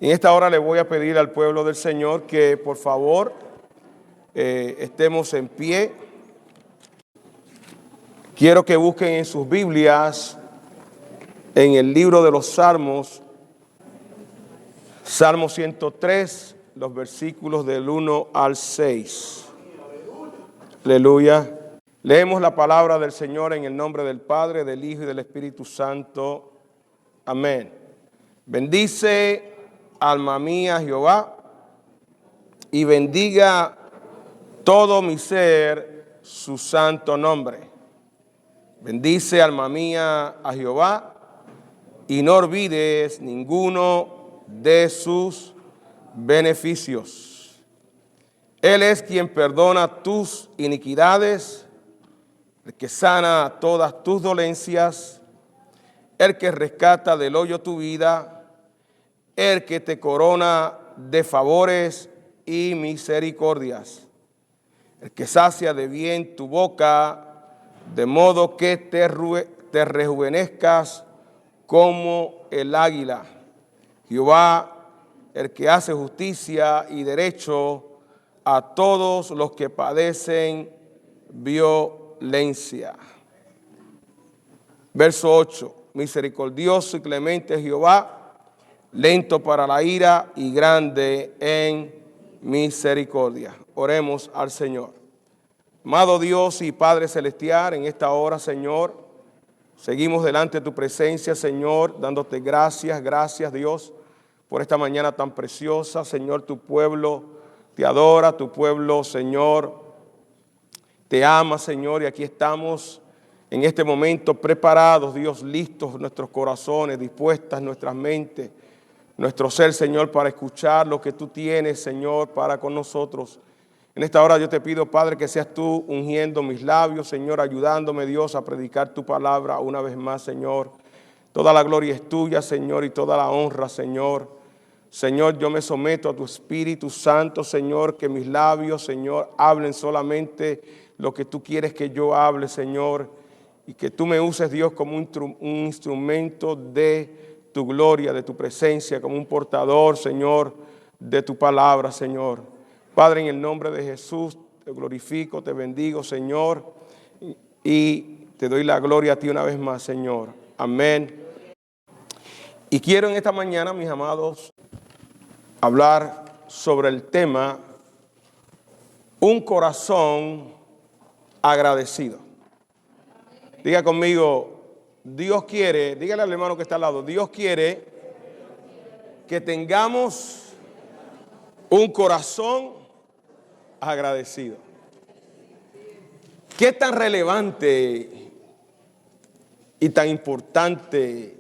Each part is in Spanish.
En esta hora le voy a pedir al pueblo del Señor que por favor estemos en pie. Quiero que busquen en sus Biblias, en el libro de los Salmos, Salmo 103, los versículos del 1 al 6. Aleluya. Leemos la palabra del Señor en el nombre del Padre, del Hijo y del Espíritu Santo. Amén. Bendice, alma mía, Jehová, y bendiga todo mi ser su santo nombre. Bendice, alma mía, a Jehová, y no olvides ninguno de sus beneficios. Él es quien perdona tus iniquidades, el que sana todas tus dolencias, el que rescata del hoyo tu vida, el que te corona de favores y misericordias, el que sacia de bien tu boca, de modo que te rejuvenezcas como el águila. Jehová, el que hace justicia y derecho a todos los que padecen violencia. Verso 8. Misericordioso y clemente Jehová, lento para la ira y grande en misericordia. Oremos al Señor. Amado Dios y Padre Celestial, en esta hora, Señor, seguimos delante de tu presencia, Señor, dándote gracias Dios, por esta mañana tan preciosa. Señor, tu pueblo te adora, tu pueblo, Señor, te ama, Señor, y aquí estamos en este momento preparados, Dios, listos nuestros corazones, dispuestas nuestras mentes, nuestro ser, Señor, para escuchar lo que tú tienes, Señor, para con nosotros. En esta hora yo te pido, Padre, que seas tú ungiendo mis labios, Señor, ayudándome, Dios, a predicar tu palabra una vez más, Señor. Toda la gloria es tuya, Señor, y toda la honra, Señor. Señor, yo me someto a tu Espíritu Santo, Señor, que mis labios, Señor, hablen solamente lo que tú quieres que yo hable, Señor, y que tú me uses, Dios, como un instrumento de tu gloria, de tu presencia, como un portador, Señor, de tu palabra, Señor. Padre, en el nombre de Jesús, te glorifico, te bendigo, Señor, y te doy la gloria a ti una vez más, Señor. Amén. Y quiero en esta mañana, mis amados, hablar sobre el tema un corazón agradecido. Diga conmigo, Dios quiere, dígale al hermano que está al lado, Dios quiere que tengamos un corazón agradecido. ¿Qué tan relevante y tan importante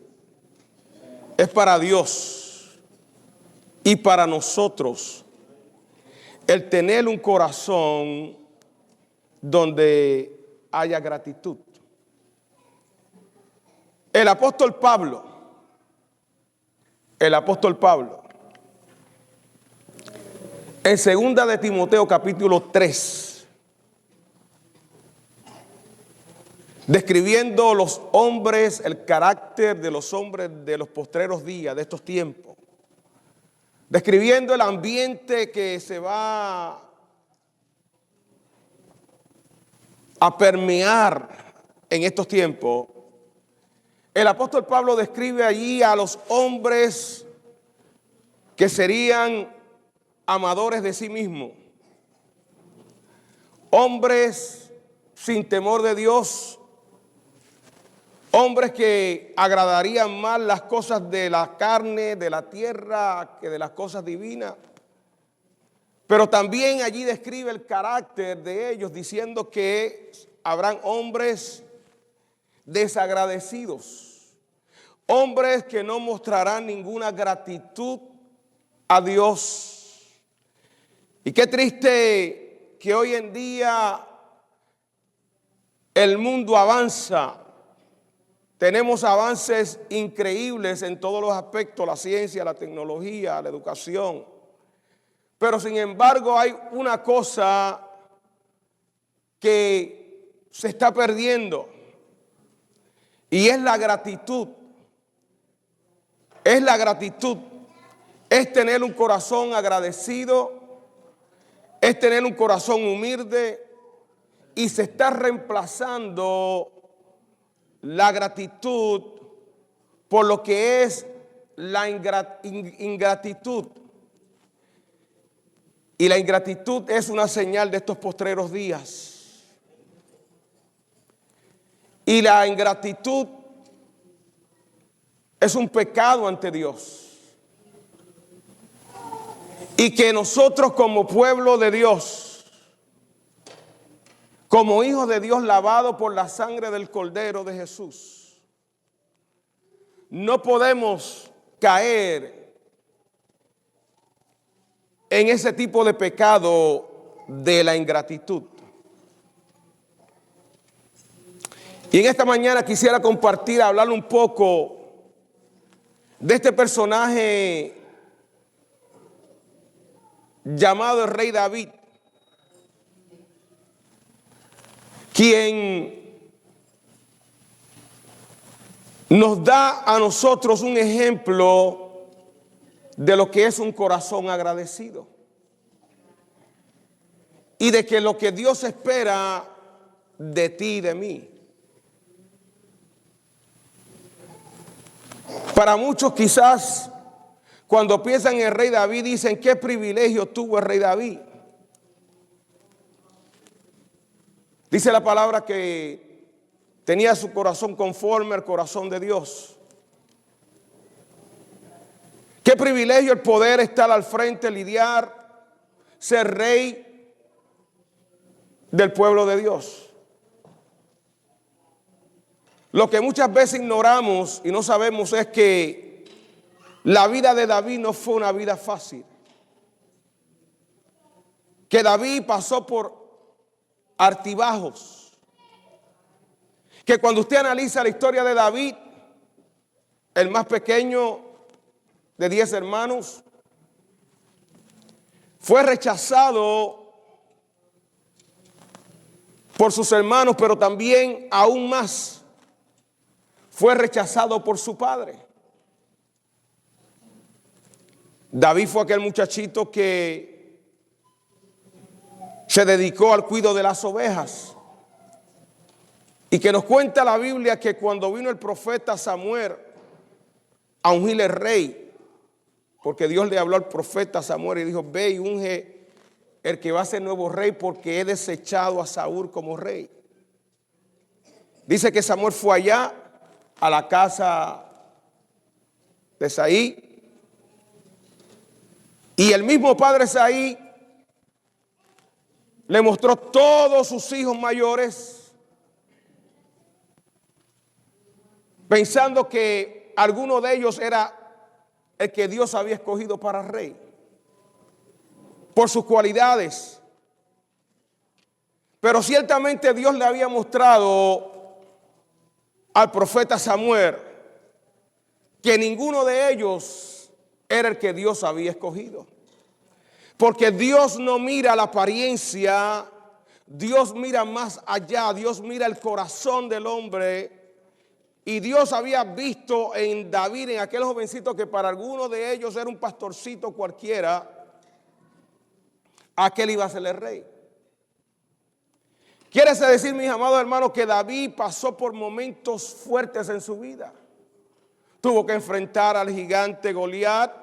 es para Dios y para nosotros el tener un corazón donde haya gratitud? El apóstol Pablo, en 2 de Timoteo capítulo 3, describiendo los hombres, el carácter de los hombres de los postreros días, de estos tiempos, describiendo el ambiente que se va a permear en estos tiempos, el apóstol Pablo describe allí a los hombres que serían amadores de sí mismos, hombres sin temor de Dios, hombres que agradarían más las cosas de la carne, de la tierra, que de las cosas divinas. Pero también allí describe el carácter de ellos, diciendo que habrán hombres desagradecidos, hombres que no mostrarán ninguna gratitud a Dios. Y qué triste que hoy en día el mundo avanza. Tenemos avances increíbles en todos los aspectos, la ciencia, la tecnología, la educación. Pero sin embargo hay una cosa que se está perdiendo y es la gratitud. Es la gratitud. es tener un corazón agradecido, es tener un corazón humilde, y se está reemplazando la gratitud por lo que es la ingratitud. Y la ingratitud es una señal de estos postreros días. Y la ingratitud es un pecado ante Dios. Y que nosotros como pueblo de Dios, como hijos de Dios lavados por la sangre del Cordero de Jesús, no podemos caer en ese tipo de pecado de la ingratitud. Y en esta mañana quisiera compartir, hablar un poco de este personaje llamado el Rey David, quien nos da a nosotros un ejemplo de lo que es un corazón agradecido y de que lo que Dios espera de ti y de mí. Para muchos quizás cuando piensan en el Rey David dicen: ¿qué privilegio tuvo el Rey David? Dice la palabra que tenía su corazón conforme al corazón de Dios. Qué privilegio el poder estar al frente, lidiar, ser rey del pueblo de Dios. Lo que muchas veces ignoramos y no sabemos es que la vida de David no fue una vida fácil. Que David pasó por altibajos, que cuando usted analiza la historia de David, el más pequeño de 10 hermanos, fue rechazado por sus hermanos, pero también aún más fue rechazado por su padre. David fue aquel muchachito que se dedicó al cuidado de las ovejas, y que nos cuenta la Biblia que cuando vino el profeta Samuel a ungirle rey, porque Dios le habló al profeta Samuel y dijo: ve y unge el que va a ser nuevo rey, porque he desechado a Saúl como rey. Dice que Samuel fue allá a la casa de Isaí, y el mismo padre Isaí le mostró todos sus hijos mayores, pensando que alguno de ellos era el que Dios había escogido para rey, por sus cualidades. Pero ciertamente Dios le había mostrado al profeta Samuel que ninguno de ellos era el que Dios había escogido. Porque Dios no mira la apariencia, Dios mira más allá, Dios mira el corazón del hombre. Y Dios había visto en David, en aquel jovencito que para algunos de ellos era un pastorcito cualquiera, aquel iba a ser el rey. Quiere decir, mis amados hermanos, que David pasó por momentos fuertes en su vida. Tuvo que enfrentar al gigante Goliat,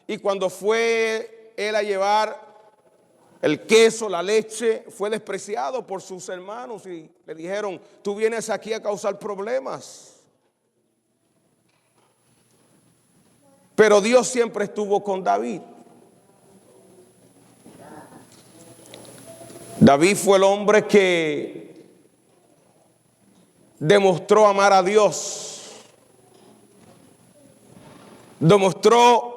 y cuando fue él a llevar el queso, la leche, fue despreciado por sus hermanos y le dijeron: tú vienes aquí a causar problemas. Pero Dios siempre estuvo con David. David fue el hombre que demostró amar a Dios, demostró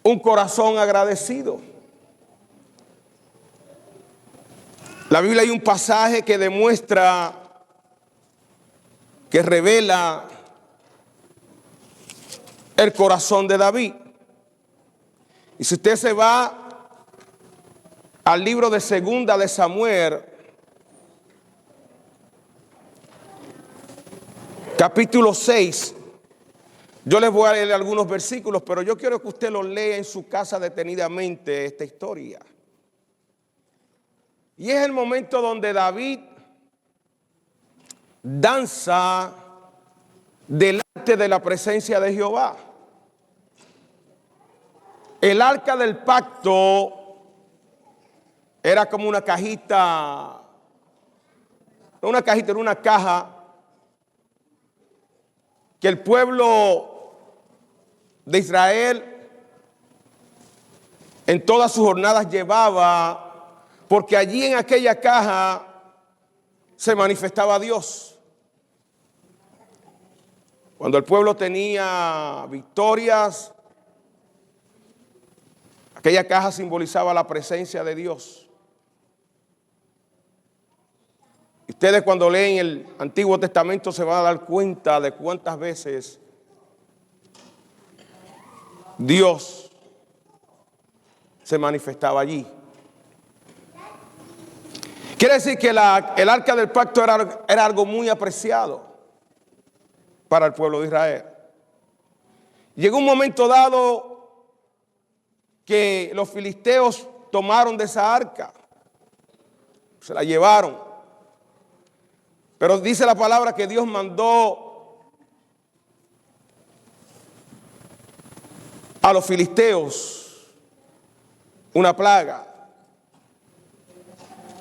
un corazón agradecido. La Biblia hay un pasaje que demuestra, que revela el corazón de David. Y si usted se va al libro de Segunda de Samuel, capítulo 6, Yo les voy a leer algunos versículos, pero yo quiero que usted los lea en su casa detenidamente esta historia. Y es el momento donde David danza delante de la presencia de Jehová. El arca del pacto era como una cajita, no una cajita, era una caja que el pueblo de Israel en todas sus jornadas llevaba, porque allí en aquella caja se manifestaba Dios. Cuando el pueblo tenía victorias, aquella caja simbolizaba la presencia de Dios. Ustedes cuando leen el Antiguo Testamento se van a dar cuenta de cuántas veces Dios se manifestaba allí. Quiere decir que el arca del pacto era algo muy apreciado para el pueblo de Israel. Llegó un momento dado que los filisteos tomaron de esa arca, se la llevaron. Pero dice la palabra que Dios mandó a los filisteos una plaga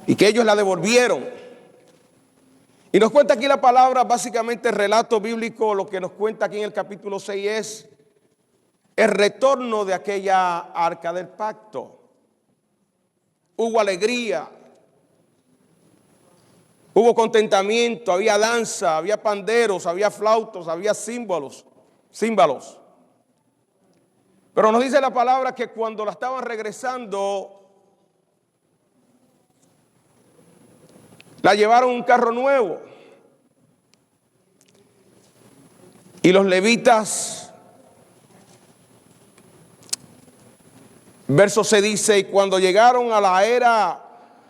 y que ellos la devolvieron. Y nos cuenta aquí la palabra, básicamente el relato bíblico, lo que nos cuenta aquí en el capítulo 6 es el retorno de aquella arca del pacto. Hubo alegría, hubo contentamiento, había danza, había panderos, había flautos, había címbalos. Pero nos dice la palabra que cuando la estaban regresando, la llevaron en un carro nuevo. Y los levitas, verso 6 dice, y cuando llegaron a la era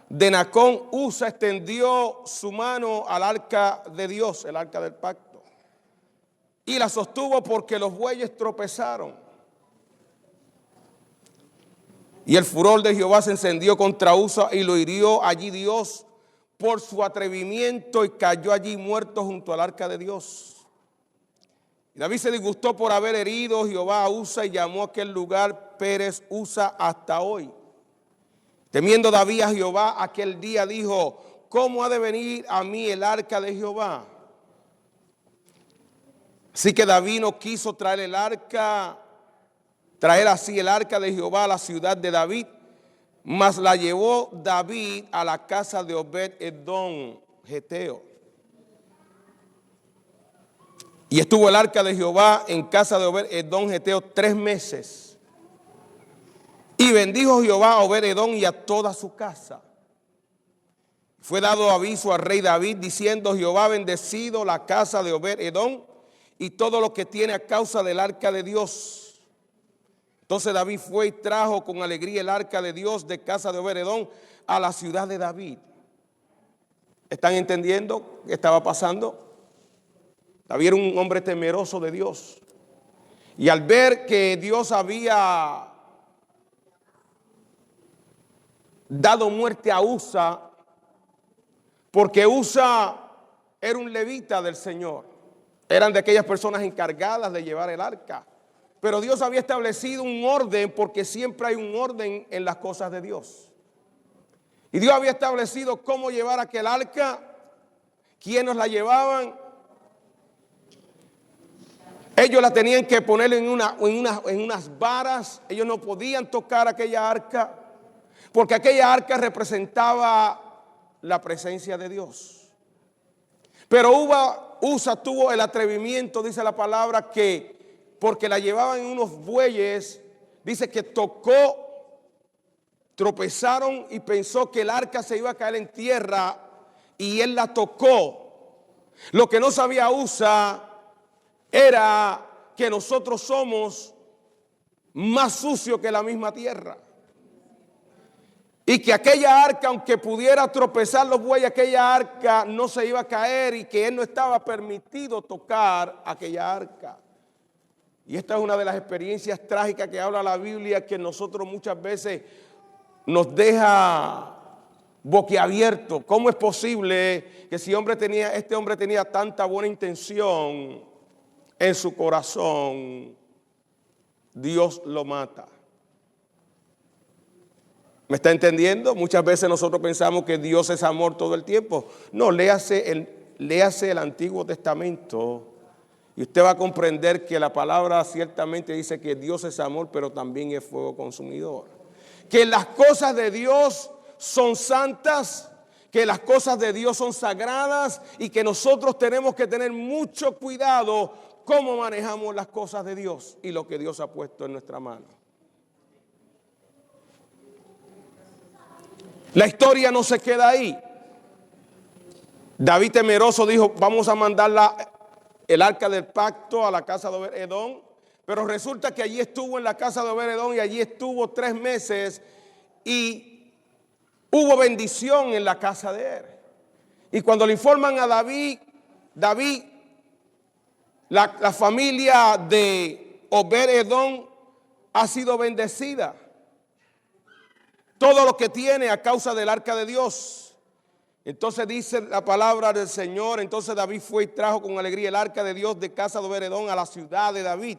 de Nacón, Usa extendió su mano al arca de Dios, el arca del pacto, y la sostuvo porque los bueyes tropezaron. Y el furor de Jehová se encendió contra Usa y lo hirió allí Dios por su atrevimiento y cayó allí muerto junto al arca de Dios. Y David se disgustó por haber herido Jehová a Usa y llamó a aquel lugar Pérez Usa hasta hoy. Temiendo David a Jehová aquel día dijo, ¿cómo ha de venir a mí el arca de Jehová? Así que David no quiso traer así el arca de Jehová a la ciudad de David, mas la llevó David a la casa de Obed-Edom, Geteo. Y estuvo el arca de Jehová en casa de Obed-Edom, Geteo 3 meses. Y bendijo Jehová a Obed-Edom y a toda su casa. Fue dado aviso al rey David diciendo, Jehová ha bendecido la casa de Obed-Edom y todo lo que tiene a causa del arca de Dios. Entonces David fue y trajo con alegría el arca de Dios de casa de Obed-Edom a la ciudad de David. ¿Están entendiendo qué estaba pasando? David era un hombre temeroso de Dios. Y al ver que Dios había dado muerte a Usa, porque Usa era un levita del Señor, eran de aquellas personas encargadas de llevar el arca. Pero Dios había establecido un orden, porque siempre hay un orden en las cosas de Dios. Y Dios había establecido cómo llevar aquel arca, quiénes la llevaban. Ellos la tenían que poner en unas varas. Ellos no podían tocar aquella arca, porque aquella arca representaba la presencia de Dios. Pero Usa tuvo el atrevimiento, dice la palabra, que porque la llevaban en unos bueyes, dice que tropezaron y pensó que el arca se iba a caer en tierra y él la tocó. Lo que no sabía Usa era que nosotros somos más sucios que la misma tierra. Y que aquella arca, aunque pudiera tropezar los bueyes, aquella arca no se iba a caer y que él no estaba permitido tocar aquella arca. Y esta es una de las experiencias trágicas que habla la Biblia, que nosotros muchas veces nos deja boquiabierto. ¿Cómo es posible que si este hombre tenía tanta buena intención en su corazón, Dios lo mata? ¿Me está entendiendo? Muchas veces nosotros pensamos que Dios es amor todo el tiempo. No, léase el Antiguo Testamento y usted va a comprender que la palabra ciertamente dice que Dios es amor, pero también es fuego consumidor. Que las cosas de Dios son santas, que las cosas de Dios son sagradas y que nosotros tenemos que tener mucho cuidado cómo manejamos las cosas de Dios y lo que Dios ha puesto en nuestra mano. La historia no se queda ahí. David temeroso dijo, vamos a mandar el arca del pacto a la casa de Obed-Edom, pero resulta que allí estuvo en la casa de Obed-Edom y allí estuvo 3 meses y hubo bendición en la casa de él. Y cuando le informan a David, la familia de Obed-Edom ha sido bendecida. Todo lo que tiene a causa del arca de Dios. Entonces dice la palabra del Señor, entonces David fue y trajo con alegría el arca de Dios de casa de Obed-Edom a la ciudad de David.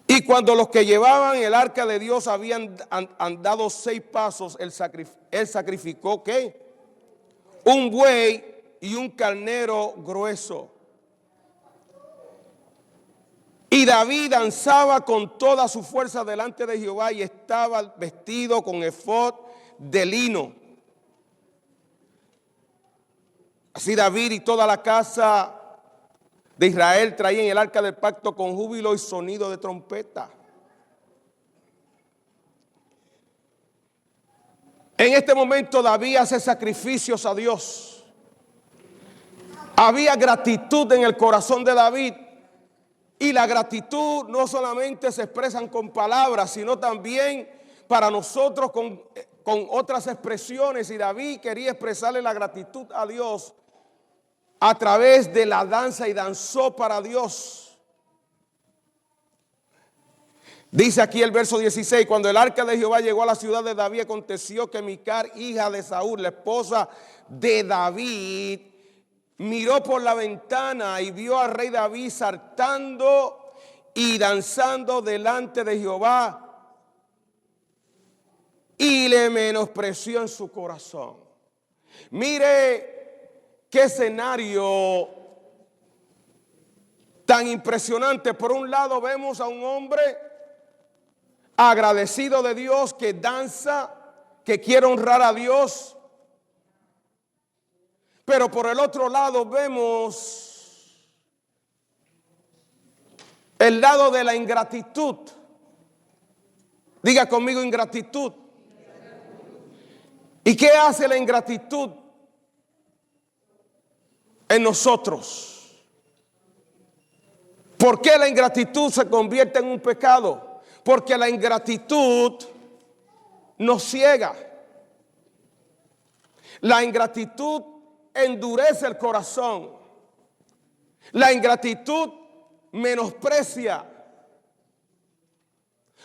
Y cuando los que llevaban el arca de Dios habían andado 6 pasos, él sacrificó ¿qué? Un buey y un carnero grueso. Y David danzaba con toda su fuerza delante de Jehová y estaba vestido con efod de lino. Así David y toda la casa de Israel traían el arca del pacto con júbilo y sonido de trompeta. En este momento David hace sacrificios a Dios. Había gratitud en el corazón de David. Y la gratitud no solamente se expresan con palabras, sino también para nosotros con otras expresiones. Y David quería expresarle la gratitud a Dios a través de la danza y danzó para Dios. Dice aquí el verso 16, cuando el arca de Jehová llegó a la ciudad de David, aconteció que Micar, hija de Saúl, la esposa de David, miró por la ventana y vio al rey David saltando y danzando delante de Jehová y le menospreció en su corazón. Mire qué escenario tan impresionante. Por un lado vemos a un hombre agradecido de Dios que danza, que quiere honrar a Dios. Pero por el otro lado vemos el lado de la ingratitud. Diga conmigo ingratitud. ¿Y qué hace la ingratitud en nosotros? ¿Por qué la ingratitud se convierte en un pecado? Porque la ingratitud nos ciega. La ingratitud endurece el corazón. La ingratitud menosprecia.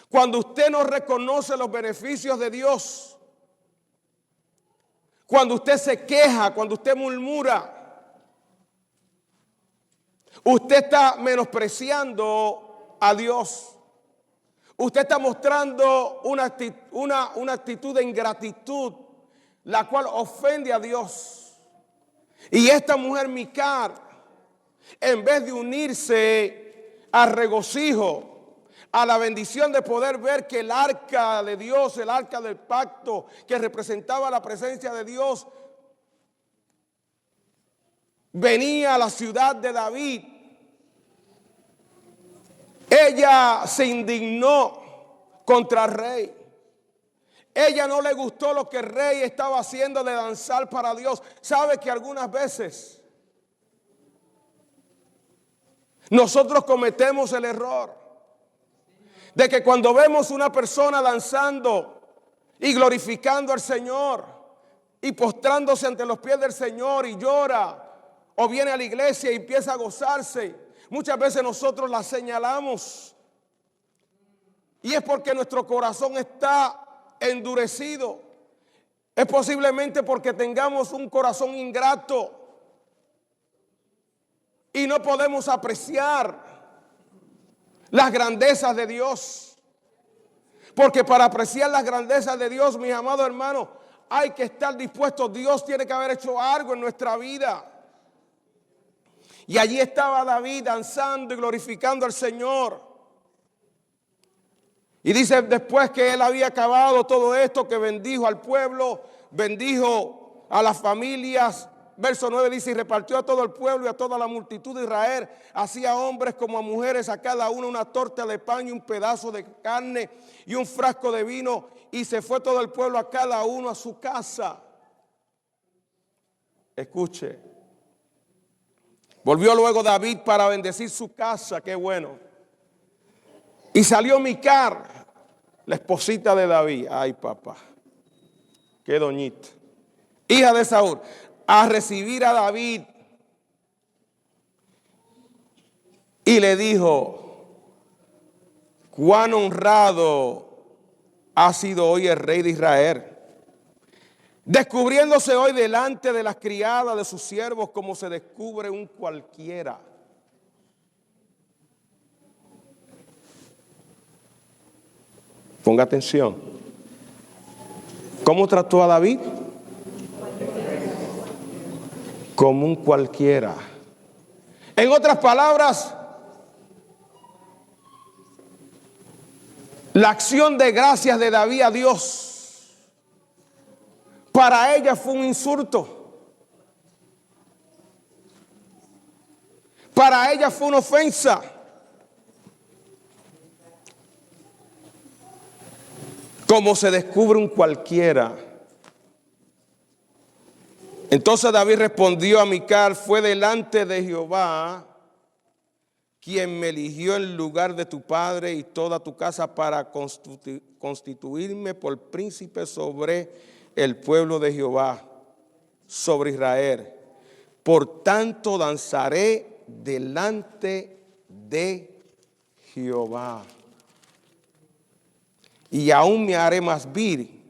Cuando usted no reconoce los beneficios de Dios, cuando usted se queja, cuando usted murmura, usted está menospreciando a Dios. Usted está mostrando una actitud de ingratitud, la cual ofende a Dios. Y esta mujer Micar, en vez de unirse al regocijo, a la bendición de poder ver que el arca de Dios, el arca del pacto, que representaba la presencia de Dios, venía a la ciudad de David, ella se indignó contra el rey. Ella no le gustó lo que el rey estaba haciendo de danzar para Dios. ¿Sabe que algunas veces nosotros cometemos el error de que cuando vemos una persona danzando y glorificando al Señor y postrándose ante los pies del Señor y llora o viene a la iglesia y empieza a gozarse, Muchas veces nosotros las señalamos y es porque nuestro corazón está endurecido. Es posiblemente porque tengamos un corazón ingrato y no podemos apreciar las grandezas de Dios. Porque para apreciar las grandezas de Dios, mis amados hermanos, hay que estar dispuestos. Dios tiene que haber hecho algo en nuestra vida. Y allí estaba David danzando y glorificando al Señor. Y dice después que él había acabado todo esto, que bendijo al pueblo, bendijo a las familias. Verso 9 dice, y repartió a todo el pueblo y a toda la multitud de Israel, así a hombres como a mujeres, a cada uno una torta de pan y un pedazo de carne y un frasco de vino. Y se fue todo el pueblo a cada uno a su casa. Escuche. Volvió luego David para bendecir su casa, qué bueno. Y salió Micar, la esposita de David, ay papá, qué doñita, hija de Saúl, a recibir a David. Y le dijo, cuán honrado ha sido hoy el rey de Israel, descubriéndose hoy delante de las criadas de sus siervos como se descubre un cualquiera. Ponga atención. ¿Cómo trató a David? Como un cualquiera. En otras palabras, la acción de gracias de David a Dios, para ella fue un insulto. Para ella fue una ofensa. Como se descubre un cualquiera. Entonces David respondió a Mical, fue delante de Jehová quien me eligió en lugar de tu padre y toda tu casa para constituirme por príncipe sobre el pueblo de Jehová, sobre Israel. Por tanto danzaré delante de Jehová. Y aún me haré más vil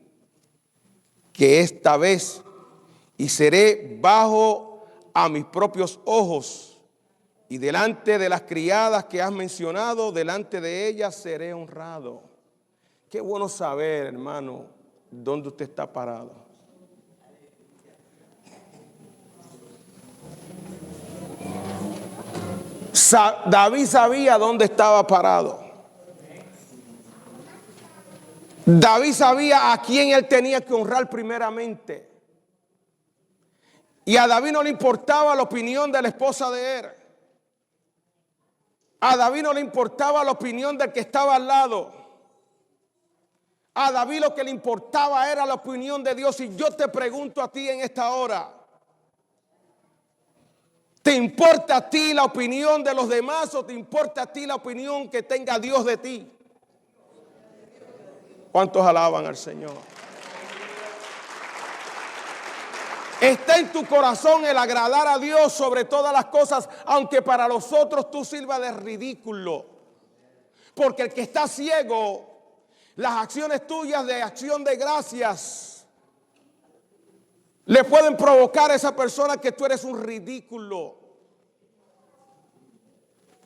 que esta vez, y seré bajo a mis propios ojos, y delante de las criadas que has mencionado, delante de ellas seré honrado. Qué bueno saber, hermano, dónde usted está parado. David sabía dónde estaba parado. David sabía a quién él tenía que honrar primeramente. Y a David no le importaba la opinión de la esposa de él. A David no le importaba la opinión del que estaba al lado. A David lo que le importaba era la opinión de Dios. Y yo te pregunto a ti en esta hora, ¿te importa a ti la opinión de los demás o te importa a ti la opinión que tenga Dios de ti? ¿Cuántos alaban al Señor? Está en tu corazón el agradar a Dios sobre todas las cosas, aunque para los otros tú sirvas de ridículo. Porque el que está ciego, las acciones tuyas de acción de gracias le pueden provocar a esa persona que tú eres un ridículo.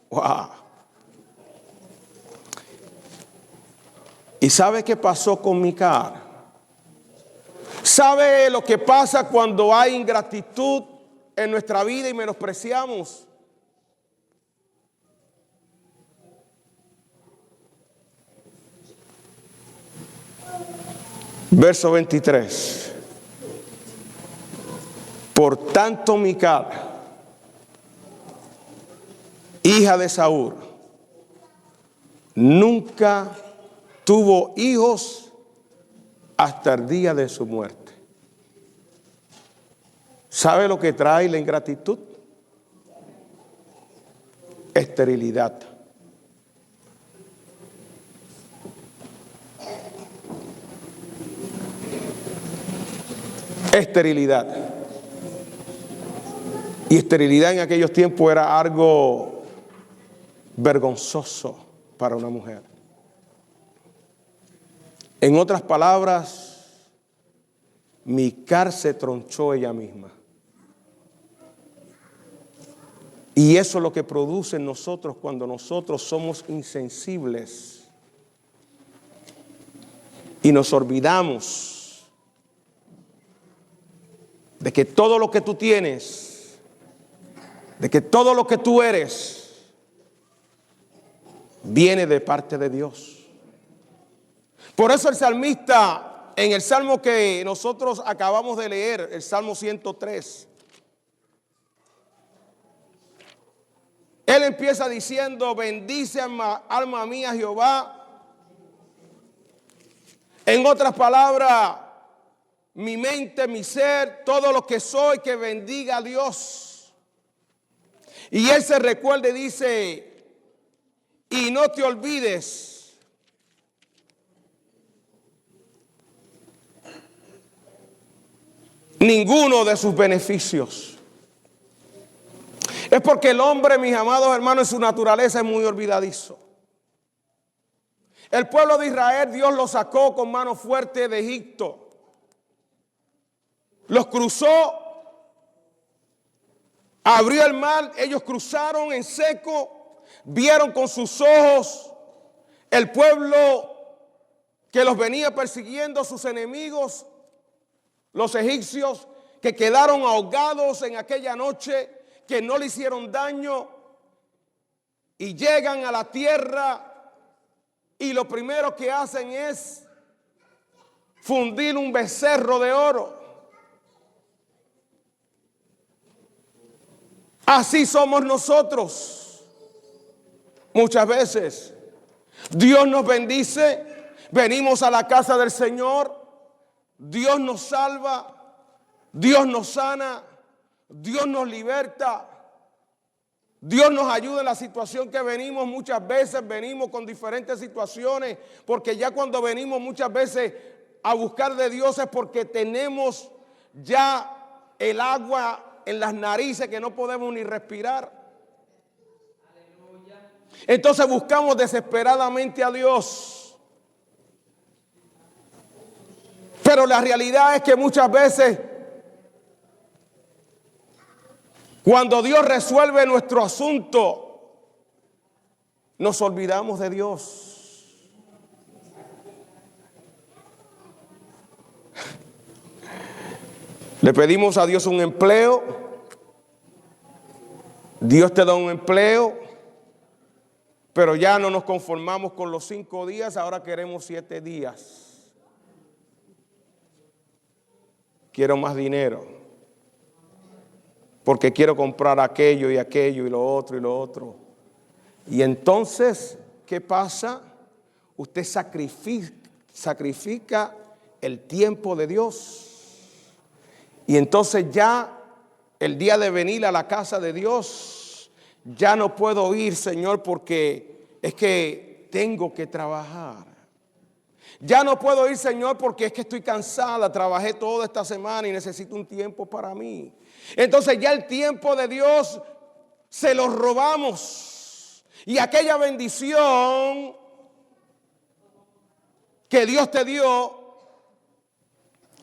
Wow. ¿Y sabe qué pasó con Mical? ¿Sabe lo que pasa cuando hay ingratitud en nuestra vida y menospreciamos? Verso 23. Por tanto, Mical, hija de Saúl, nunca tuvo hijos hasta el día de su muerte. ¿Sabe lo que trae la ingratitud? Esterilidad. Esterilidad. Y esterilidad en aquellos tiempos era algo vergonzoso para una mujer. En otras palabras, Mical se tronchó ella misma. Y eso es lo que produce en nosotros cuando nosotros somos insensibles y nos olvidamos de que todo lo que tú tienes, de que todo lo que tú eres, viene de parte de Dios. Por eso el salmista, en el salmo que nosotros acabamos de leer, el Salmo 103, él empieza diciendo: bendice alma mía Jehová. En otras palabras, mi mente, mi ser, todo lo que soy, que bendiga a Dios. Y él se recuerda y dice: y no te olvides ninguno de sus beneficios. Es porque el hombre, mis amados hermanos, en su naturaleza es muy olvidadizo. El pueblo de Israel, Dios los sacó con mano fuerte de Egipto. Los cruzó, abrió el mar, ellos cruzaron en seco, vieron con sus ojos el pueblo que los venía persiguiendo, sus enemigos, los egipcios, que quedaron ahogados en aquella noche, que no le hicieron daño, y llegan a la tierra y lo primero que hacen es fundir un becerro de oro. Así somos nosotros. Muchas veces Dios nos bendice, venimos a la casa del Señor, Dios nos salva, Dios nos sana, Dios nos liberta, Dios nos ayuda en la situación que venimos. Muchas veces venimos con diferentes situaciones, porque ya cuando venimos muchas veces a buscar de Dios es porque tenemos ya el agua en las narices que no podemos ni respirar. Entonces buscamos desesperadamente a Dios. Pero la realidad es que muchas veces, cuando Dios resuelve nuestro asunto, nos olvidamos de Dios. Le pedimos a Dios un empleo, Dios te da un empleo, pero ya no nos conformamos con los 5 días, ahora queremos 7 días. Quiero más dinero, porque quiero comprar aquello y aquello y lo otro y lo otro. Y entonces, ¿qué pasa? Usted sacrifica el tiempo de Dios. Y entonces ya el día de venir a la casa de Dios, ya no puedo ir, Señor, porque es que tengo que trabajar. Ya no puedo ir, Señor, porque es que estoy cansada, trabajé toda esta semana y necesito un tiempo para mí. Entonces ya el tiempo de Dios se lo robamos. Y aquella bendición que Dios te dio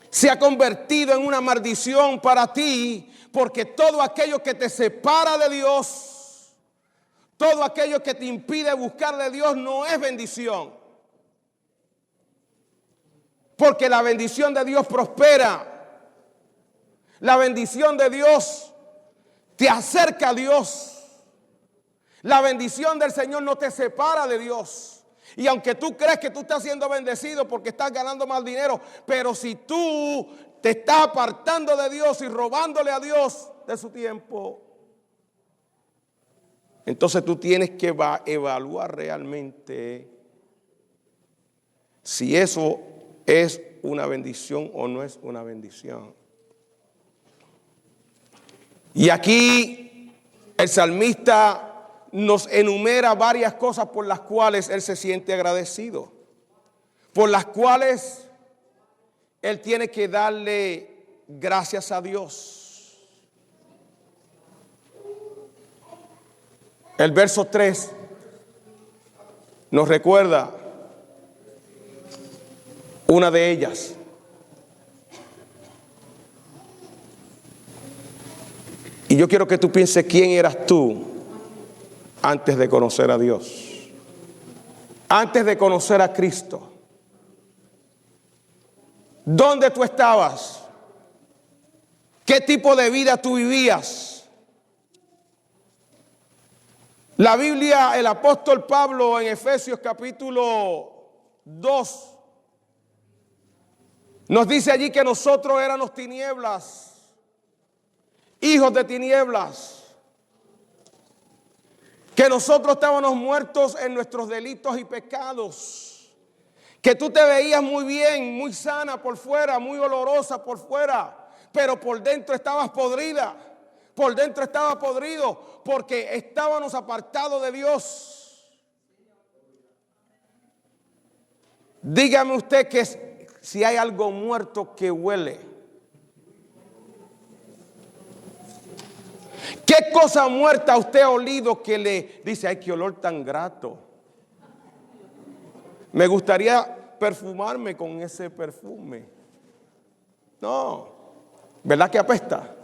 se ha convertido en una maldición para ti, porque todo aquello que te separa de Dios, todo aquello que te impide buscar de Dios no es bendición. Porque la bendición de Dios prospera. La bendición de Dios te acerca a Dios. La bendición del Señor no te separa de Dios. Y aunque tú crees que tú estás siendo bendecido porque estás ganando más dinero, pero si tú te estás apartando de Dios y robándole a Dios de su tiempo, entonces tú tienes que evaluar realmente si eso es una bendición o no es una bendición. Y aquí el salmista nos enumera varias cosas por las cuales él se siente agradecido, por las cuales él tiene que darle gracias a Dios. El verso 3 nos recuerda una de ellas. Y yo quiero que tú pienses quién eras tú antes de conocer a Dios, antes de conocer a Cristo. ¿Dónde tú estabas? ¿Qué tipo de vida tú vivías? La Biblia, el apóstol Pablo en Efesios capítulo 2, nos dice allí que nosotros éramos tinieblas, hijos de tinieblas, que nosotros estábamos muertos en nuestros delitos y pecados, que tú te veías muy bien, muy sana por fuera, muy olorosa por fuera, pero por dentro estabas podrida, por dentro estaba podrido, porque estábamos apartados de Dios. Dígame usted que si hay algo muerto que huele. ¿Qué cosa muerta usted ha olido que le dice, ay, qué olor tan grato? Me gustaría perfumarme con ese perfume. No, ¿verdad que apesta?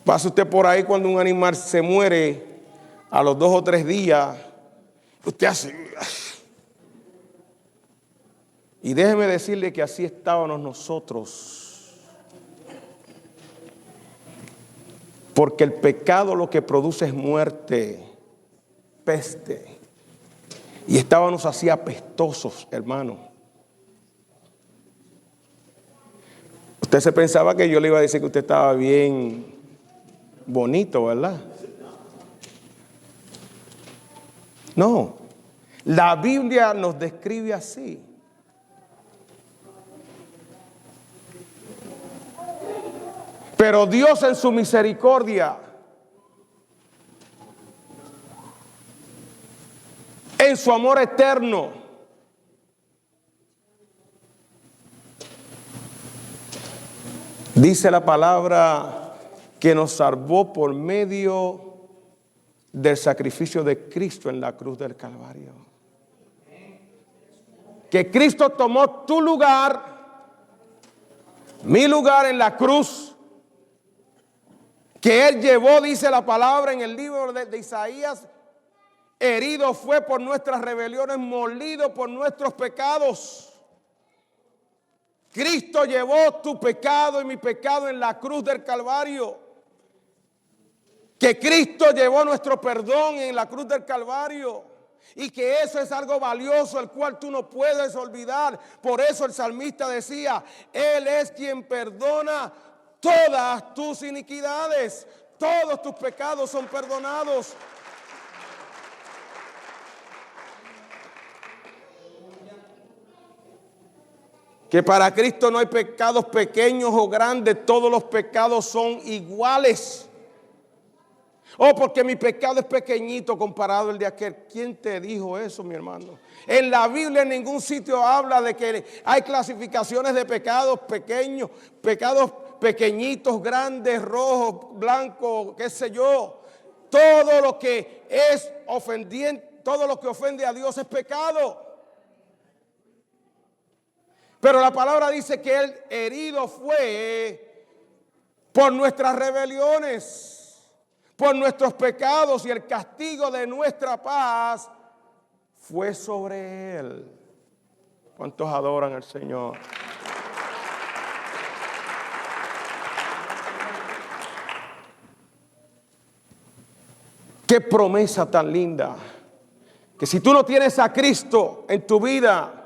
Pasa usted por ahí cuando un animal se muere, a los 2 o 3 días, usted hace... Y déjeme decirle que así estábamos nosotros. Porque el pecado lo que produce es muerte, peste. Y estábamos así apestosos, hermano. Usted se pensaba que yo le iba a decir que usted estaba bien bonito, ¿verdad? No, la Biblia nos describe así. Pero Dios en su misericordia, en su amor eterno, dice la palabra que nos salvó por medio del sacrificio de Cristo en la cruz del Calvario. Que Cristo tomó tu lugar, mi lugar en la cruz, que Él llevó, dice la palabra en el libro de Isaías, herido fue por nuestras rebeliones, molido por nuestros pecados. Cristo llevó tu pecado y mi pecado en la cruz del Calvario. Que Cristo llevó nuestro perdón en la cruz del Calvario. Y que eso es algo valioso, el cual tú no puedes olvidar. Por eso el salmista decía, Él es quien perdona todas tus iniquidades. Todos tus pecados son perdonados. Que para Cristo no hay pecados pequeños o grandes, todos los pecados son iguales. Oh, porque mi pecado es pequeñito comparado al de aquel. ¿Quién te dijo eso, mi hermano? En la Biblia en ningún sitio habla de que hay clasificaciones de pecados pequeños, pecados pequeñitos, grandes, rojos, blancos, qué sé yo. Todo lo que es ofendiente, todo lo que ofende a Dios es pecado. Pero la palabra dice que Él herido fue por nuestras rebeliones, por nuestros pecados, y el castigo de nuestra paz fue sobre Él. ¿Cuántos adoran al Señor? Qué promesa tan linda, que si tú no tienes a Cristo en tu vida,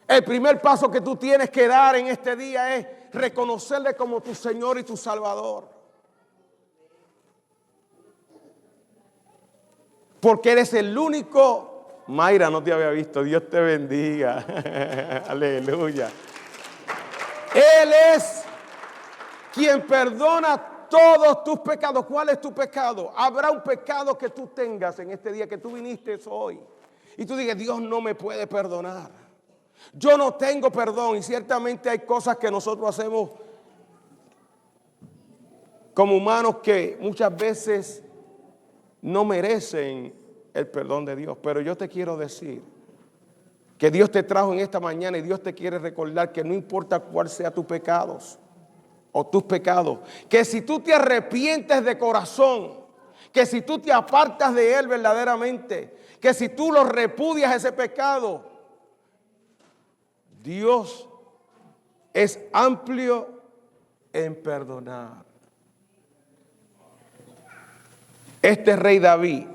el primer paso que tú tienes que dar en este día es reconocerle como tu Señor y tu Salvador. Porque eres el único. Mayra, no te había visto. Dios te bendiga. Aleluya. Él es quien perdona todos tus pecados. ¿Cuál es tu pecado? Habrá un pecado que tú tengas en este día, que tú viniste hoy y tú digas, Dios no me puede perdonar. Yo no tengo perdón, y ciertamente hay cosas que nosotros hacemos como humanos que muchas veces no merecen el perdón de Dios. Pero yo te quiero decir que Dios te trajo en esta mañana y Dios te quiere recordar que no importa cuál sea tus pecados o tus pecados, que si tú te arrepientes de corazón, que si tú te apartas de él verdaderamente, que si tú lo repudias ese pecado, Dios es amplio en perdonar. Este rey David,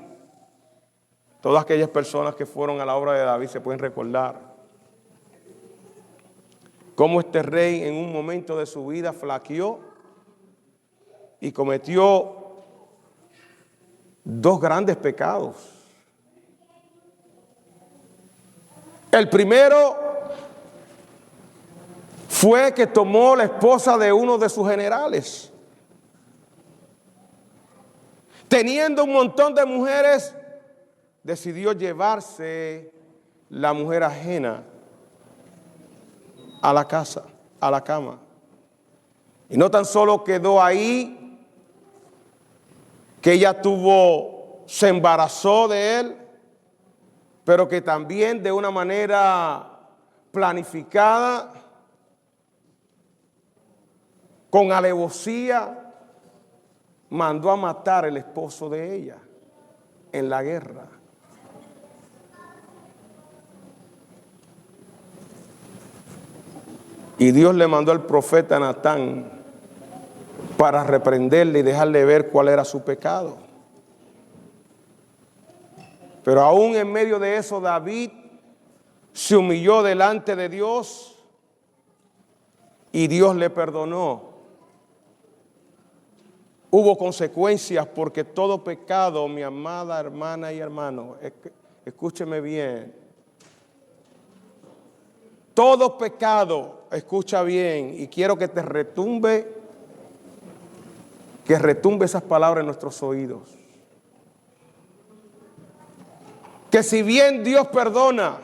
todas aquellas personas que fueron a la obra de David se pueden recordar cómo este rey en un momento de su vida flaqueó y cometió dos grandes pecados. El primero fue que tomó la esposa de uno de sus generales. Teniendo un montón de mujeres, decidió llevarse la mujer ajena a la casa, a la cama. Y no tan solo quedó ahí, que ella se embarazó de él, pero que también de una manera planificada, con alevosía, mandó a matar al esposo de ella en la guerra. Y Dios le mandó al profeta Natán para reprenderle y dejarle ver cuál era su pecado. Pero aún en medio de eso, David se humilló delante de Dios y Dios le perdonó. Hubo consecuencias porque todo pecado, mi amada hermana y hermano, escúcheme bien. Todo pecado, escucha bien, y quiero que te retumbe, que retumbe esas palabras en nuestros oídos. Que si bien Dios perdona,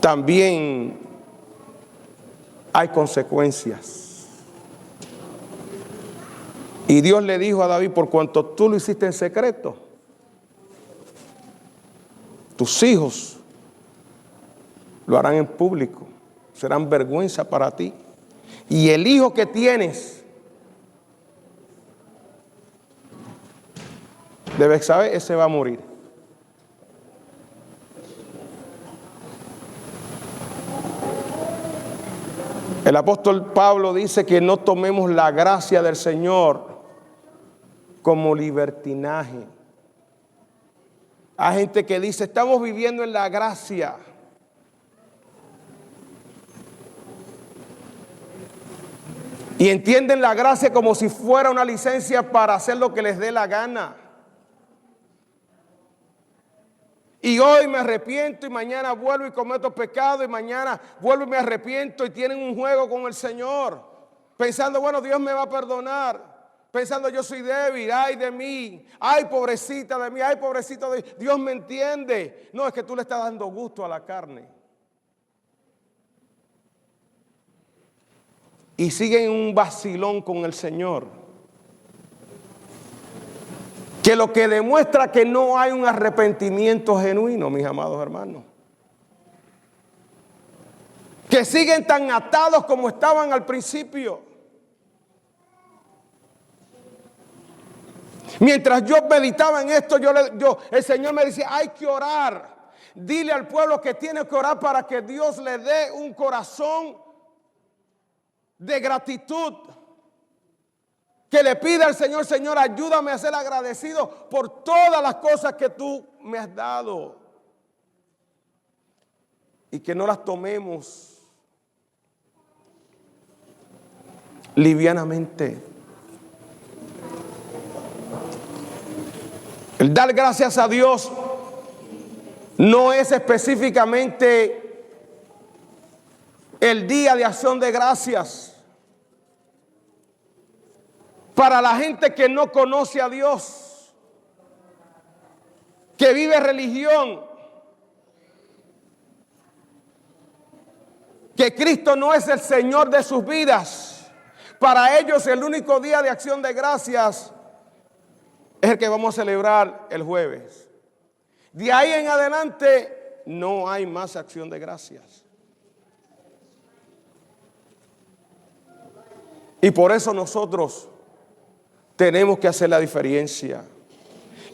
también hay consecuencias. Y Dios le dijo a David: por cuanto tú lo hiciste en secreto, tus hijos lo harán en público, serán vergüenza para ti. Y el hijo que tienes, debes saber, ese va a morir. El apóstol Pablo dice que no tomemos la gracia del Señor como libertinaje. Hay gente que dice: estamos viviendo en la gracia. Y entienden la gracia como si fuera una licencia para hacer lo que les dé la gana. Y hoy me arrepiento y mañana vuelvo y cometo pecado y mañana vuelvo y me arrepiento, y tienen un juego con el Señor, pensando: bueno, Dios me va a perdonar, pensando: yo soy débil, ay de mí, ay pobrecita de mí, ay pobrecito de mí, Dios me entiende. No, es que tú le estás dando gusto a la carne. Y siguen un vacilón con el Señor, que lo que demuestra que no hay un arrepentimiento genuino, mis amados hermanos. Que siguen tan atados como estaban al principio. Mientras yo meditaba en esto, el Señor me decía: hay que orar. Dile al pueblo que tiene que orar para que Dios le dé un corazón de gratitud. Que le pida al Señor: Señor, ayúdame a ser agradecido por todas las cosas que tú me has dado. Y que no las tomemos livianamente. El dar gracias a Dios no es específicamente el día de acción de gracias. Para la gente que no conoce a Dios, que vive religión, que Cristo no es el Señor de sus vidas, para ellos el único día de acción de gracias es el que vamos a celebrar el jueves. De ahí en adelante no hay más acción de gracias. Y por eso nosotros tenemos que hacer la diferencia.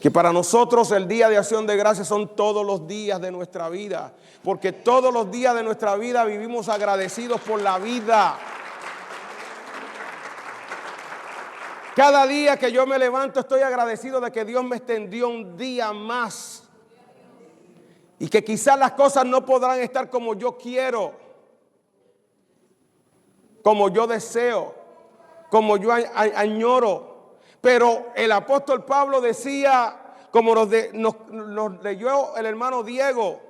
Que para nosotros el día de acción de gracias son todos los días de nuestra vida. Porque todos los días de nuestra vida vivimos agradecidos por la vida. Cada día que yo me levanto estoy agradecido de que Dios me extendió un día más. Y que quizás las cosas no podrán estar como yo quiero, como yo deseo, como yo añoro. Pero el apóstol Pablo decía, como nos leyó el hermano Diego,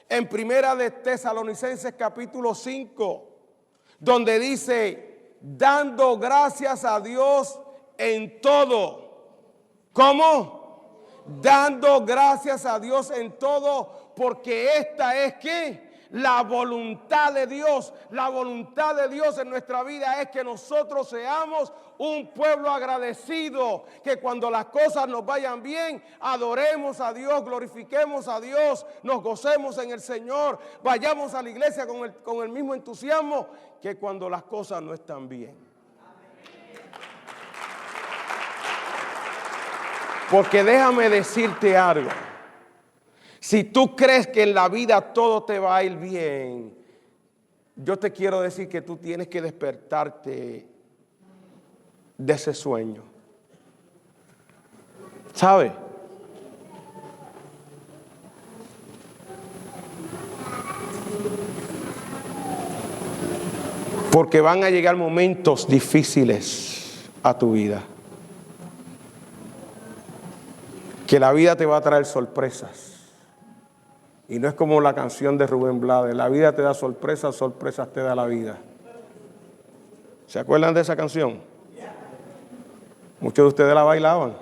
en Primera de Tesalonicenses capítulo 5, donde dice, dando gracias a Dios en todo. ¿Cómo? Dando gracias a Dios en todo, porque esta es ¿qué? La voluntad de Dios. La voluntad de Dios en nuestra vida es que nosotros seamos un pueblo agradecido, que cuando las cosas nos vayan bien, adoremos a Dios, glorifiquemos a Dios, nos gocemos en el Señor, vayamos a la iglesia con el mismo entusiasmo que cuando las cosas no están bien. Porque déjame decirte algo. Si tú crees que en la vida todo te va a ir bien, yo te quiero decir que tú tienes que despertarte de ese sueño. ¿Sabe? Porque van a llegar momentos difíciles a tu vida. Que la vida te va a traer sorpresas. Y no es como la canción de Rubén Blades, la vida te da sorpresas, sorpresas te da la vida. ¿Se acuerdan de esa canción? Muchos de ustedes la bailaban.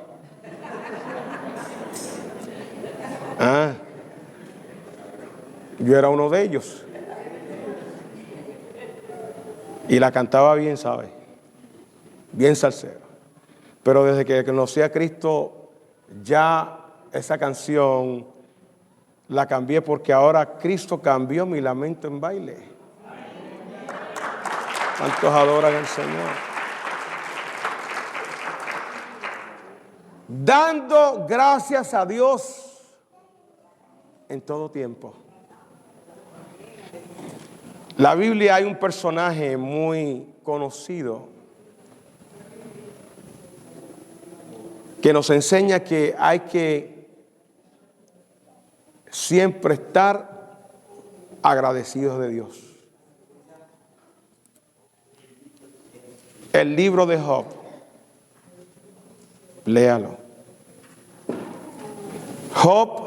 Yo era uno de ellos. Y la cantaba bien, ¿sabe? Bien salsero. Pero desde que conocí a Cristo, ya esa canción la cambié, porque ahora Cristo cambió mi lamento en baile. ¿Cuántos adoran al Señor? Dando gracias a Dios en todo tiempo. La Biblia hay un personaje muy conocido que nos enseña que hay que siempre estar agradecidos de Dios. El libro de Job. Léalo. Job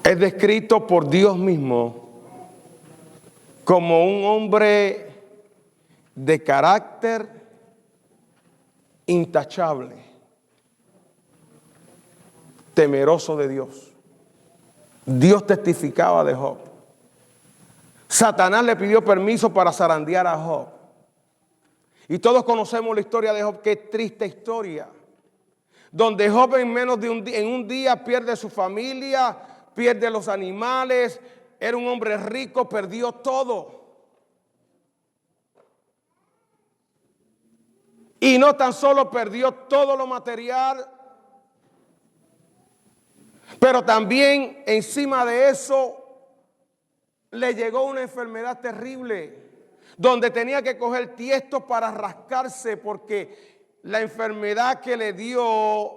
es descrito por Dios mismo como un hombre de carácter intachable, temeroso de Dios. Dios testificaba de Job. Satanás le pidió permiso para zarandear a Job. Y todos conocemos la historia de Job. Qué triste historia. Donde Job en menos de un día pierde su familia, pierde los animales. Era un hombre rico, perdió todo. Y no tan solo perdió todo lo material, pero también encima de eso le llegó una enfermedad terrible, donde tenía que coger tiesto para rascarse, porque la enfermedad que le dio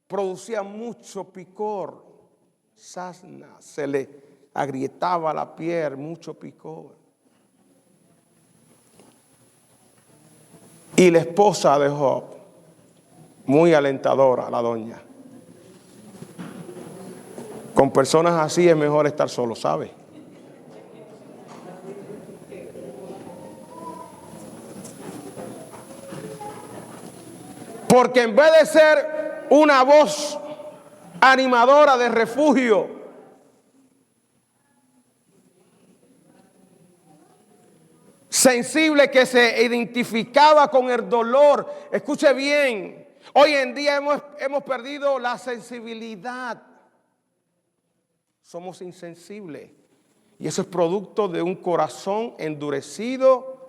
producía mucho picor, sasna, se le agrietaba la piel, mucho picor. Y la esposa de Job, muy alentadora, la doña. Con personas así es mejor estar solo, ¿sabe? Porque en vez de ser una voz animadora de refugio, sensible, que se identificaba con el dolor, escuche bien, Hoy en día hemos perdido la sensibilidad. Somos insensibles. Y eso es producto de un corazón endurecido.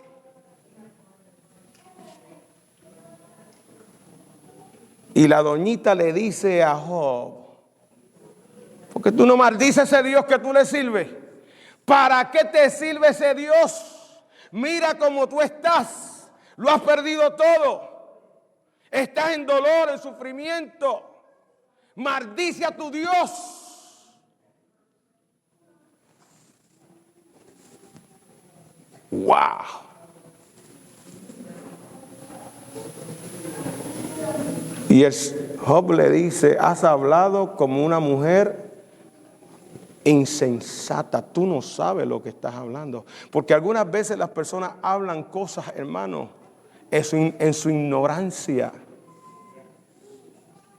Y la doñita le dice a Job: ¿por qué tú no maldices a ese Dios que tú le sirves? ¿Para qué te sirve ese Dios? Mira cómo tú estás. Lo has perdido todo. Estás en dolor, en sufrimiento. Maldice a tu Dios. ¡Wow! Y Job le dice: has hablado como una mujer insensata. Tú no sabes lo que estás hablando. Porque algunas veces las personas hablan cosas, hermano, en su ignorancia,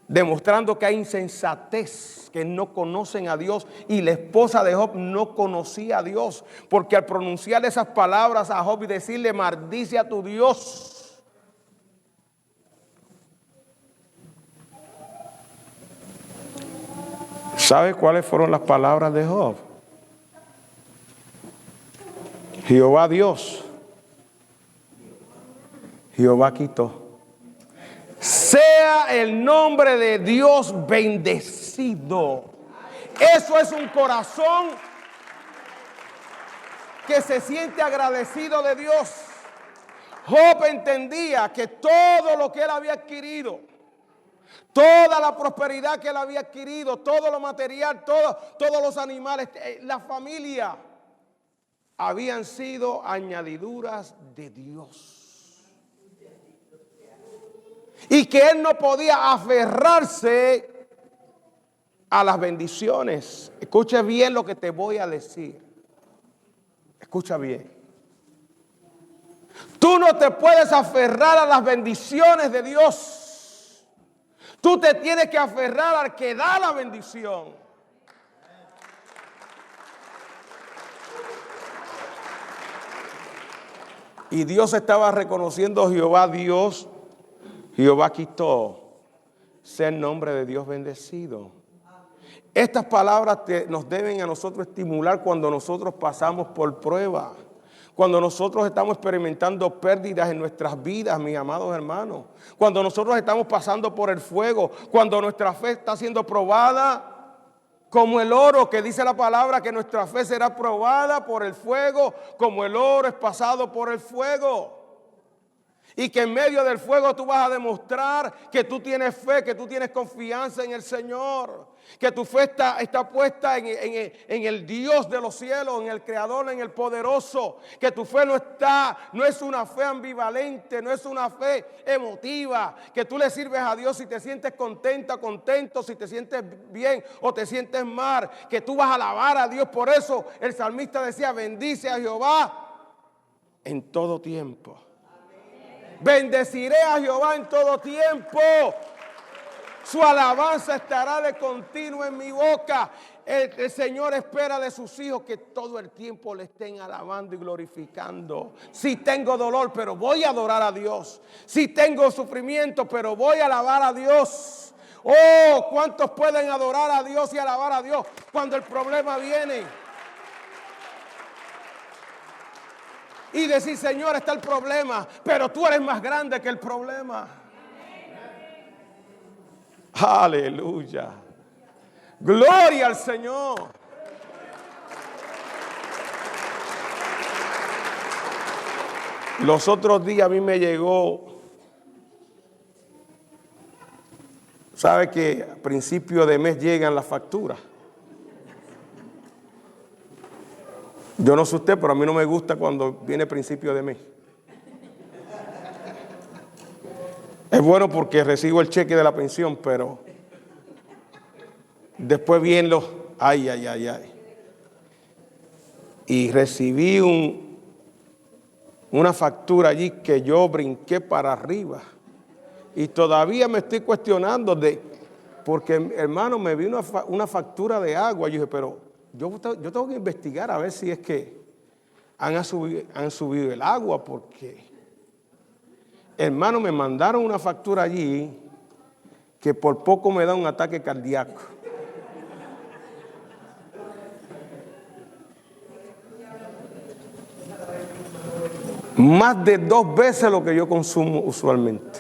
demostrando que hay insensatez, que no conocen a Dios. Y la esposa de Job no conocía a Dios, porque al pronunciar esas palabras a Job y decirle: maldice a tu Dios, ¿sabe cuáles fueron las palabras de Job? Jehová Dios, Jehová quitó. Sea el nombre de Dios bendecido. Eso es un corazón que se siente agradecido de Dios. Job entendía que todo lo que él había adquirido, toda la prosperidad que él había adquirido, todo lo material, todos los animales, la familia, habían sido añadiduras de Dios. Y que él no podía aferrarse a las bendiciones. Escucha bien lo que te voy a decir. Escucha bien. Tú no te puedes aferrar a las bendiciones de Dios. Tú te tienes que aferrar al que da la bendición. Y Dios estaba reconociendo: Jehová Dios, Jehová quitó. Sea el nombre de Dios bendecido. Estas palabras nos deben a nosotros estimular cuando nosotros pasamos por prueba. Cuando nosotros estamos experimentando pérdidas en nuestras vidas, mis amados hermanos. Cuando nosotros estamos pasando por el fuego. Cuando nuestra fe está siendo probada como el oro, que dice la palabra que nuestra fe será probada por el fuego, como el oro es pasado por el fuego. Y que en medio del fuego tú vas a demostrar que tú tienes fe, que tú tienes confianza en el Señor. Que tu fe está puesta en el Dios de los cielos, en el Creador, en el Poderoso. Que tu fe no es una fe ambivalente, no es una fe emotiva. Que tú le sirves a Dios si te sientes contenta, contento, si te sientes bien o te sientes mal. Que tú vas a alabar a Dios. Por eso el salmista decía: bendice a Jehová en todo tiempo. Bendeciré a Jehová en todo tiempo. Su alabanza estará de continuo en mi boca. El Señor espera de sus hijos que todo el tiempo le estén alabando y glorificando. Si tengo dolor, pero voy a adorar a Dios. Si tengo sufrimiento, pero voy a alabar a Dios. Oh, ¿cuántos pueden adorar a Dios y alabar a Dios cuando el problema viene? Y decir: Señor, está el problema, pero tú eres más grande que el problema. Aleluya. Gloria al Señor. Los otros días a mí me llegó, ¿sabe que a principio de mes llegan las facturas? Yo no sé usted, pero a mí no me gusta cuando viene principio de mes. Es bueno porque recibo el cheque de la pensión, pero después vienen los ay. Y recibí una factura allí que yo brinqué para arriba. Y todavía me estoy cuestionando porque hermano, me vi una factura de agua. Yo dije, pero yo tengo que investigar a ver si es que han subido el agua, porque hermano, me mandaron una factura allí que por poco me da un ataque cardíaco. Más de 2 veces lo que yo consumo usualmente.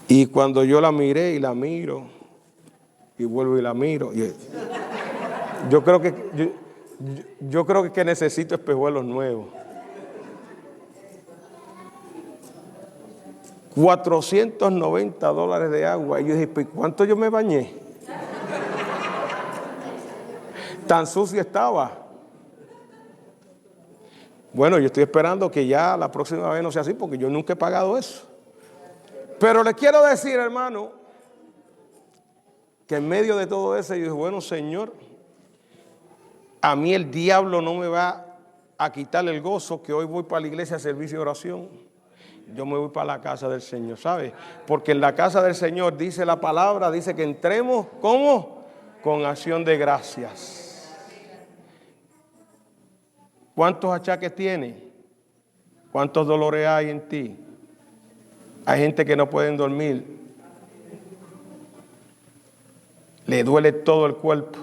Y cuando yo la miré y la miro, y vuelvo y la miro, yo creo que necesito espejuelos nuevos. $490 de agua. Y yo dije, ¿pero cuánto yo me bañé? Tan sucia estaba. Bueno, yo estoy esperando que ya la próxima vez no sea así, porque yo nunca he pagado eso. Pero le quiero decir, hermano, que en medio de todo eso, yo dije, bueno, Señor, a mí el diablo no me va a quitar el gozo que hoy voy para la iglesia a servicio de oración. Yo me voy para la casa del Señor, ¿sabe? Porque en la casa del Señor dice la palabra, dice que entremos, ¿cómo? Con acción de gracias. ¿Cuántos achaques tienes? ¿Cuántos dolores hay en ti? Hay gente que no pueden dormir. Le duele todo el cuerpo.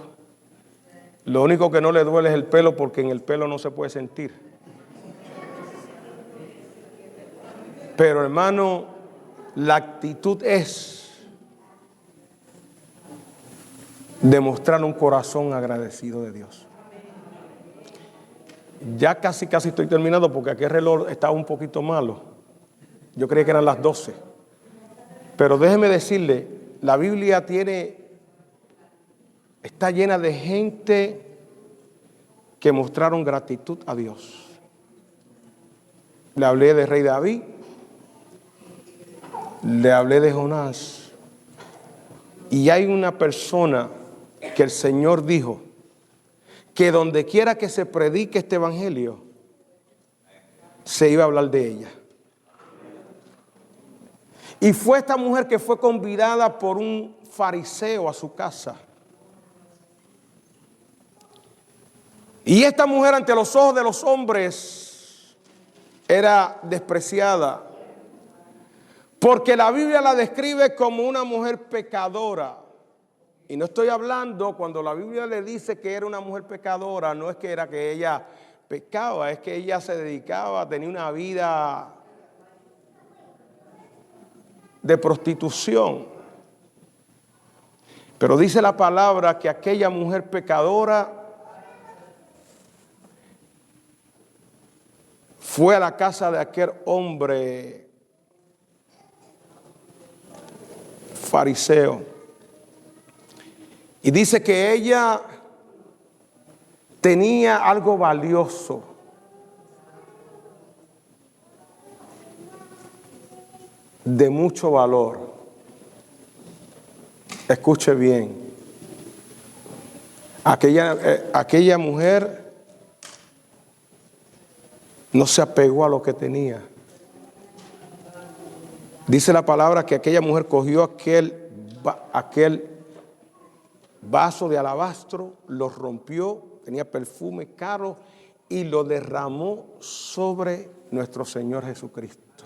Lo único que no le duele es el pelo, porque en el pelo no se puede sentir. Pero hermano, la actitud es demostrar un corazón agradecido de Dios. Ya casi estoy terminando, porque aquí el reloj estaba un poquito malo. Yo creía que eran las 12. Pero déjeme decirle, la Biblia está llena de gente que mostraron gratitud a Dios. Le hablé de rey David, le hablé de Jonás. Y hay una persona que el Señor dijo que donde quiera que se predique este evangelio, se iba a hablar de ella. Y fue esta mujer que fue convidada por un fariseo a su casa. Y esta mujer, ante los ojos de los hombres, era despreciada, porque la Biblia la describe como una mujer pecadora. Y no estoy hablando, cuando la Biblia le dice que era una mujer pecadora, no es que era que ella pecaba, es que ella se dedicaba, tenía una vida de prostitución. Pero dice la palabra que aquella mujer pecadora fue a la casa de aquel hombre fariseo. Y dice que ella tenía algo valioso. De mucho valor. Escuche bien. Aquella mujer no se apegó a lo que tenía. Dice la palabra que aquella mujer cogió aquel vaso de alabastro, lo rompió, tenía perfume caro, y lo derramó sobre nuestro Señor Jesucristo.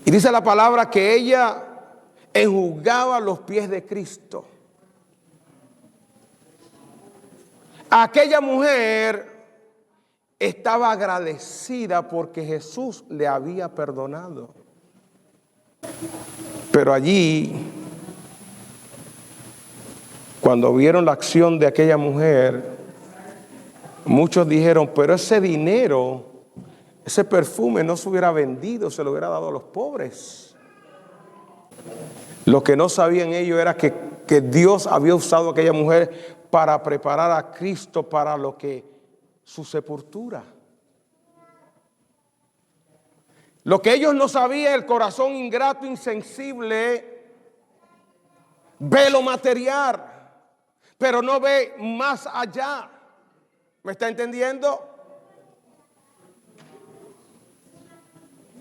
Y dice la palabra que ella enjugaba los pies de Cristo. Aquella mujer estaba agradecida porque Jesús le había perdonado. Pero allí, cuando vieron la acción de aquella mujer, muchos dijeron, pero ese dinero, ese perfume no se hubiera vendido, se lo hubiera dado a los pobres. Lo que no sabían ellos era que Dios había usado a aquella mujer para preparar a Cristo para su sepultura. Lo que ellos no sabían, el corazón ingrato, insensible, ve lo material, pero no ve más allá. ¿Me está entendiendo?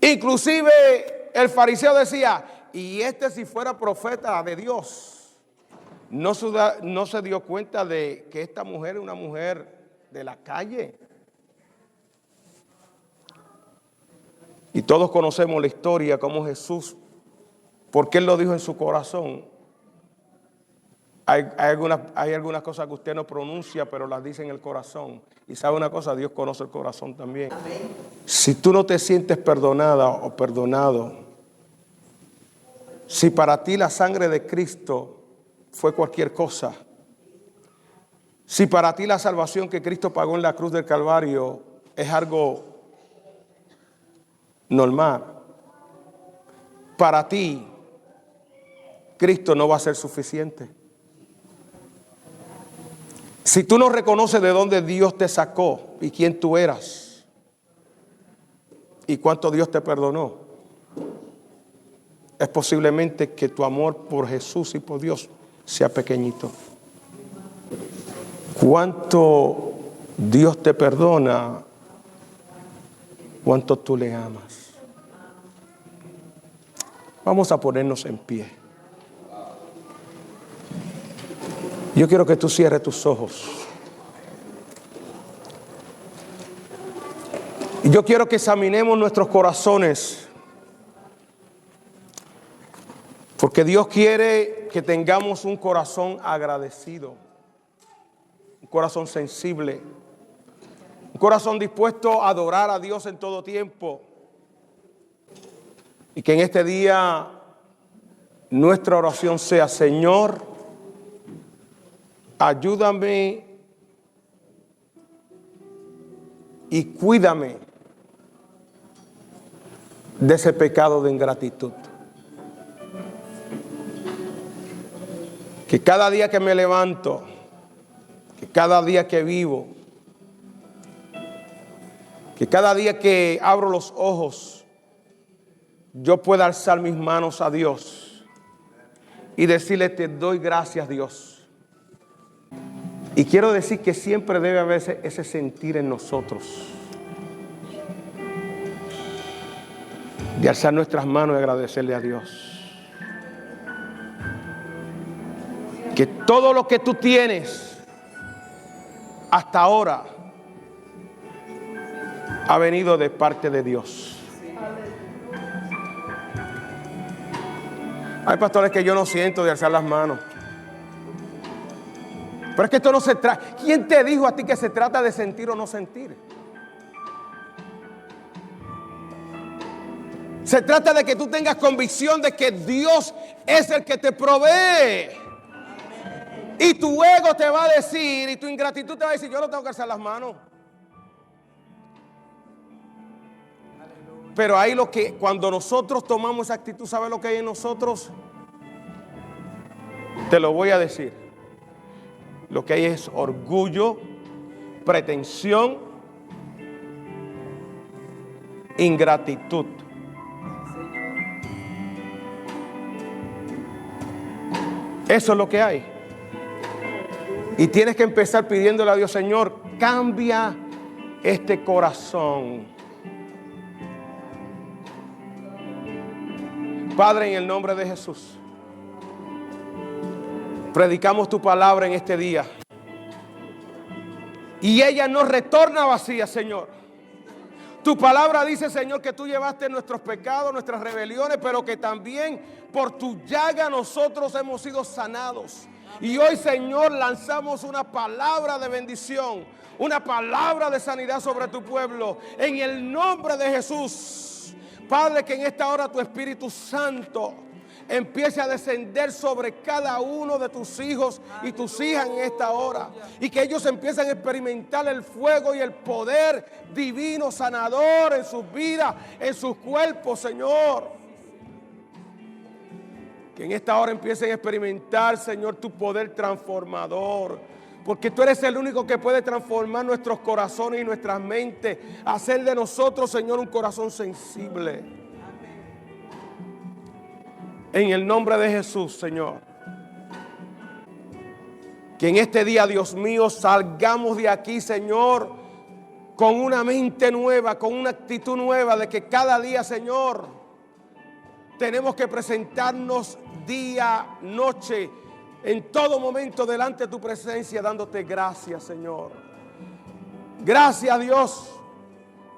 Inclusive el fariseo decía, y si fuera profeta de Dios, no se dio cuenta de que esta mujer es una mujer de la calle. Y todos conocemos la historia, como Jesús, porque Él lo dijo en su corazón. Hay algunas cosas que usted no pronuncia, pero las dice en el corazón. Y sabe una cosa, Dios conoce el corazón también. Amén. Si tú no te sientes perdonada o perdonado, si para ti la sangre de Cristo fue cualquier cosa, si para ti la salvación que Cristo pagó en la cruz del Calvario es algo normal, para ti Cristo no va a ser suficiente. Si tú no reconoces de dónde Dios te sacó y quién tú eras y cuánto Dios te perdonó, es posiblemente que tu amor por Jesús y por Dios sea pequeñito. Cuánto Dios te perdona, cuánto tú le amas. Vamos a ponernos en pie. Yo quiero que tú cierres tus ojos. Y yo quiero que examinemos nuestros corazones. Porque Dios quiere que tengamos un corazón agradecido. Un corazón sensible. Un corazón dispuesto a adorar a Dios en todo tiempo. Y que en este día nuestra oración sea: Señor, ayúdame y cuídame de ese pecado de ingratitud. Que cada día que me levanto, que cada día que vivo, que cada día que abro los ojos, yo pueda alzar mis manos a Dios y decirle: te doy gracias, Dios. Y quiero decir que siempre debe haber ese sentir en nosotros, de alzar nuestras manos y agradecerle a Dios. Que todo lo que tú tienes hasta ahora ha venido de parte de Dios. Hay pastores que yo no siento de alzar las manos. Pero es que esto no se trata. ¿Quién te dijo a ti que se trata de sentir o no sentir? Se trata de que tú tengas convicción de que Dios es el que te provee. Y tu ego te va a decir, y tu ingratitud te va a decir: yo no tengo que alzar las manos. Pero ahí cuando nosotros tomamos esa actitud, ¿sabes lo que hay en nosotros? Te lo voy a decir. Lo que hay es orgullo, pretensión, ingratitud. Eso es lo que hay. Y tienes que empezar pidiéndole a Dios: Señor, cambia este corazón. Padre, en el nombre de Jesús, predicamos tu palabra en este día. Y ella no retorna vacía, Señor. Tu palabra dice, Señor, que tú llevaste nuestros pecados, nuestras rebeliones, pero que también por tu llaga nosotros hemos sido sanados. Y hoy, Señor, lanzamos una palabra de bendición, una palabra de sanidad sobre tu pueblo. En el nombre de Jesús, Padre, que en esta hora tu Espíritu Santo empiece a descender sobre cada uno de tus hijos y tus hijas en esta hora. Y que ellos empiecen a experimentar el fuego y el poder divino sanador en sus vidas, en sus cuerpos, Señor. Que en esta hora empiecen a experimentar, Señor, tu poder transformador. Porque tú eres el único que puede transformar nuestros corazones y nuestras mentes. Hacer de nosotros, Señor, un corazón sensible. En el nombre de Jesús, Señor. Que en este día, Dios mío, salgamos de aquí, Señor, con una mente nueva, con una actitud nueva, de que cada día, Señor, tenemos que presentarnos día, noche, en todo momento delante de tu presencia, dándote gracias, Señor. Gracias, Dios,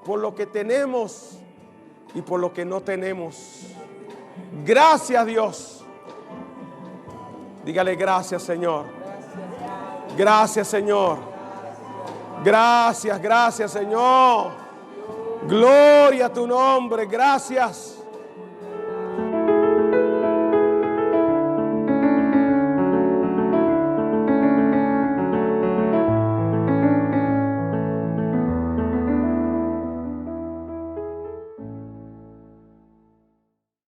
por lo que tenemos y por lo que no tenemos. Gracias, Dios. Dígale gracias, Señor. Gracias, Señor. Gracias, gracias, Señor. Gloria a tu nombre. Gracias.